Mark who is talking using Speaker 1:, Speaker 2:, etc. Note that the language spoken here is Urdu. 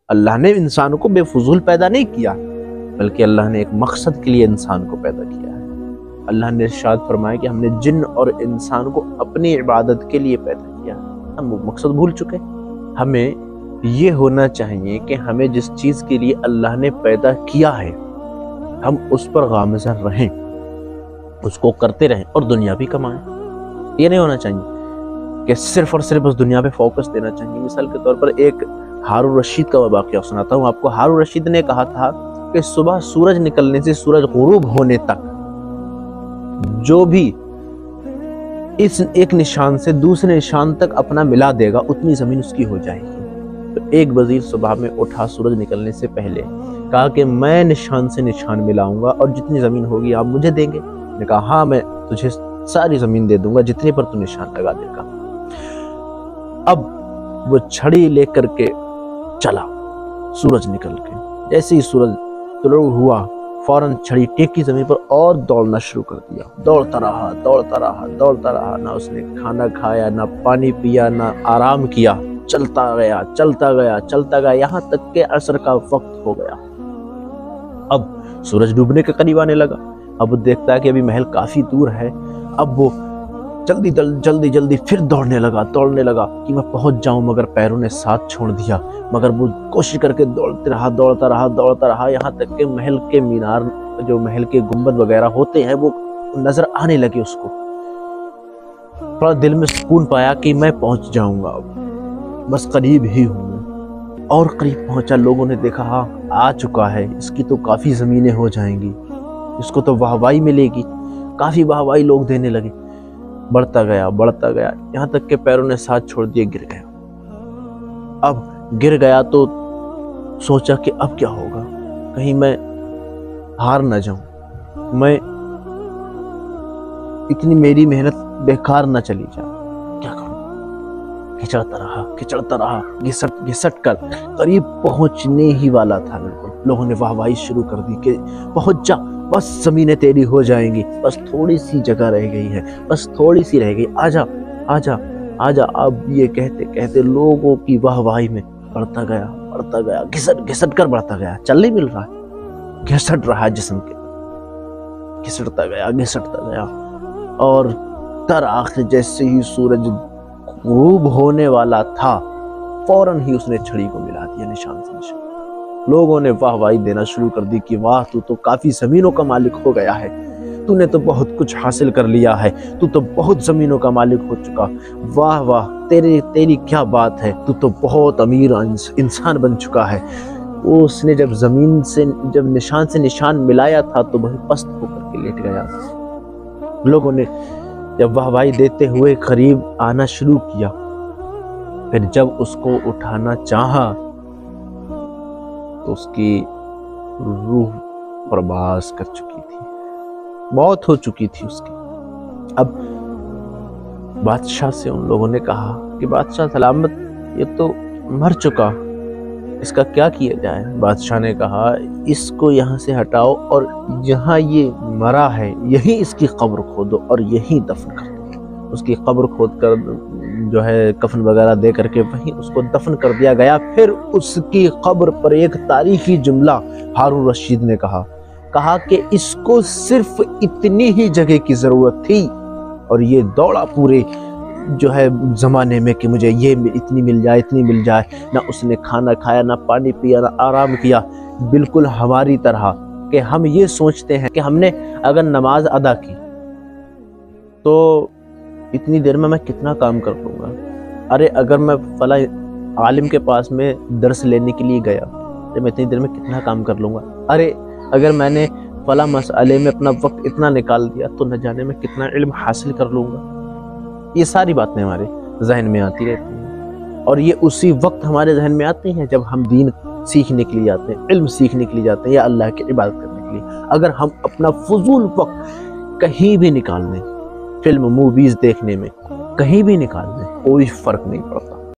Speaker 1: اللہ نے انسان کو بے فضول پیدا نہیں کیا، بلکہ اللہ نے ایک مقصد کے لیے انسان کو پیدا کیا ہے۔ اللہ نے ارشاد فرمایا کہ ہم نے جن اور انسان کو اپنی عبادت کے لیے پیدا کیا، ہم وہ مقصد بھول چکے۔ ہمیں یہ ہونا چاہیے کہ ہمیں جس چیز کے لیے اللہ نے پیدا کیا ہے ہم اس پر گامزن رہیں، اس کو کرتے رہیں اور دنیا بھی کمائیں۔ یہ نہیں ہونا چاہیے کہ صرف اور صرف اس دنیا پہ فوکس دینا چاہیے۔ مثال کے طور پر ایک ہارون رشید کا واقعہ سناتا ہوں آپ کو۔ ہارون رشید نے کہا تھا کہ صبح سورج نکلنے سے سورج غروب ہونے تک جو بھی اس ایک نشان سے دوسرے نشان تک اپنا ملا دے گا اتنی زمین اس کی ہو جائے گی۔ تو ایک وزیر صبح میں اٹھا سورج نکلنے سے پہلے، کہا کہ میں نشان سے نشان ملاؤں گا اور جتنی زمین ہوگی آپ مجھے دیں گے۔ نے کہا ہاں میں تجھے ساری زمین دے دوں گا جتنے پر تو نشان لگا دے گا۔ اب وہ چھڑی لے کر کے چلا سورج نکل کے، جیسے ہی سورج طلوع ہوا فوراً چھڑی ٹیکی زمین پر اور دوڑنا شروع کر دیا۔ دوڑتا رہا دوڑتا رہا دوڑتا رہا، نہ اس نے کھانا کھایا، نہ پانی پیا، نہ آرام کیا، چلتا گیا چلتا گیا چلتا گیا، یہاں تک کہ عصر کا وقت ہو گیا۔ اب سورج ڈوبنے کے قریب آنے لگا۔ اب وہ دیکھتا ہے کہ ابھی محل کافی دور ہے۔ اب وہ جلدی جلدی پھر دوڑنے لگا کہ میں پہنچ جاؤں، مگر پیروں نے ساتھ چھوڑ دیا۔ مگر وہ کوشش کر کے دوڑتا رہا یہاں تک کہ محل کے مینار، جو محل کے گنبد وغیرہ ہوتے ہیں، وہ نظر آنے لگے اس کو۔ تھوڑا دل میں سکون پایا کہ میں پہنچ جاؤں گا، اب بس قریب ہی ہوں۔ اور قریب پہنچا، لوگوں نے دیکھا ہاں آ چکا ہے، اس کی تو کافی زمینیں ہو جائیں گی، اس کو تو واہوائی ملے گی۔ کافی واہوائی لوگ دینے لگے۔ بڑھتا گیا یہاں تک کہ پیروں نے ساتھ چھوڑ دیے، گر گیا۔ اب گر گیا تو سوچا کہ اب کیا ہوگا، کہیں میں ہار نہ جاؤں، میں اتنی میری محنت بیکار نہ چلی جائے، کیا کروں؟ کھچڑتا رہا گھسٹ کر قریب پہنچنے ہی والا تھا بالکل۔ لوگوں نے واہوائی شروع کر دی کہ پہنچ جا، بس زمینیں تیری ہو جائیں گی، بس تھوڑی سی جگہ رہ گئی ہے، بس تھوڑی سی رہ گئی، آجا۔ اب یہ کہتے لوگوں کی واہوائی میں بڑھتا گیا گھسٹ کر بڑھتا گیا، چل نہیں مل رہا ہے، گھسٹ رہا ہے جسم کے، گھسٹتا گیا اور آخر جیسے ہی سورج غروب ہونے والا تھا فوراً ہی اس نے چھڑی کو ملا دیا نشان سے نشان۔ لوگوں نے واہوائی دینا شروع کر دی کہ واہ تو کافی زمینوں کا مالک ہو گیا ہے، تو نے تو بہت کچھ حاصل کر لیا ہے، تو بہت زمینوں کا مالک ہو چکا، واہ تیری کیا بات ہے، تو بہت امیر انسان بن چکا ہے۔ اس نے جب نشان سے نشان ملایا تھا تو بہت پست ہو کر کے لیٹ گیا۔ لوگوں نے جب واہوائی دیتے ہوئے قریب آنا شروع کیا، پھر جب اس کو اٹھانا چاہا تو اس کی روح پرواز کر چکی تھی، موت ہو چکی تھی اس کی۔ اب بادشاہ سے ان لوگوں نے کہا کہ بادشاہ سلامت، یہ تو مر چکا، اس کا کیا کیا جائے؟ بادشاہ نے کہا اس کو یہاں سے ہٹاؤ اور جہاں یہ مرا ہے یہیں اس کی قبر کھودو اور یہیں دفن کر دو۔ اس کی قبر کھود کر جو ہے کفن وغیرہ دے کر کے وہیں اس کو دفن کر دیا گیا۔ پھر اس کی قبر پر ایک تاریخی جملہ ہارون رشید نے کہا کہ اس کو صرف اتنی ہی جگہ کی ضرورت تھی اور یہ دوڑا پورے جو ہے زمانے میں کہ مجھے یہ اتنی مل جائے، نہ اس نے کھانا کھایا، نہ پانی پیا، نہ آرام کیا، بالکل ہماری طرح کہ ہم یہ سوچتے ہیں کہ ہم نے اگر نماز ادا کی تو اتنی دیر میں کتنا کام کر لوں گا، ارے اگر میں فلاں عالم کے پاس میں درس لینے کے لیے گیا تو میں اتنی دیر میں کتنا کام کر لوں گا، ارے اگر میں نے فلاں مسئلے میں اپنا وقت اتنا نکال دیا تو نہ جانے میں کتنا علم حاصل کر لوں گا۔ یہ ساری باتیں ہمارے ذہن میں آتی رہتی ہیں اور یہ اسی وقت ہمارے ذہن میں آتی ہیں جب ہم دین سیکھنے کے لیے جاتے ہیں، علم سیکھنے کے لیے جاتے ہیں یا اللہ کی عبادت کرنے کے لیے۔ اگر ہم اپنا فضول وقت کہیں بھی نکال دیں، فلم موویز دیکھنے میں کہیں بھی نکال دیں، کوئی فرق نہیں پڑتا۔